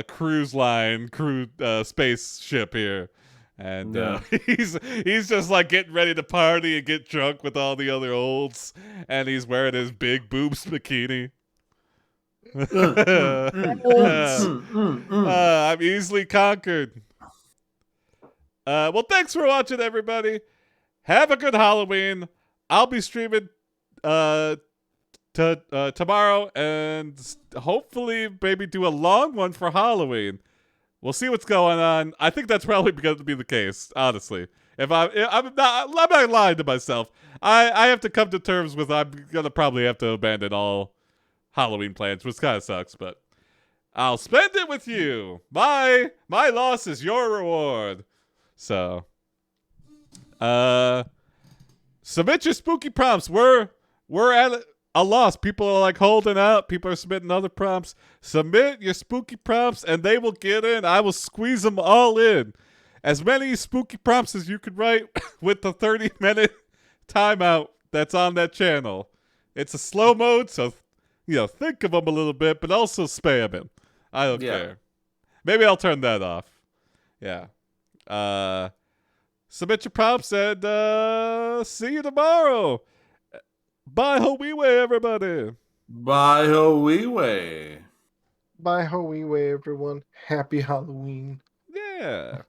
cruise line spaceship here. And he's just like getting ready to party and get drunk with all the other olds, and he's wearing his big boobs bikini. I'm easily conquered. Well, thanks for watching, everybody. Have a good Halloween. I'll be streaming tomorrow, and hopefully maybe do a long one for Halloween. We'll see what's going on. I think that's probably going to be the case, honestly. I'm not lying to myself. I have to come to terms with I'm going to probably have to abandon all Halloween plans, which kind of sucks, but I'll spend it with you. My loss is your reward. So, submit your spooky prompts. We're at a loss. People are like holding out. People are submitting other prompts. Submit your spooky prompts and they will get in. I will squeeze them all in. As many spooky prompts as you can write with the 30-minute timeout that's on that channel. It's a slow mode, so think of them a little bit, but also spam him. I don't care. Maybe I'll turn that off. Yeah. Submit your prompts and see you tomorrow. Bye ho wee way, everybody. Bye ho wee way. Bye ho wee way, everyone. Happy Halloween. Yeah.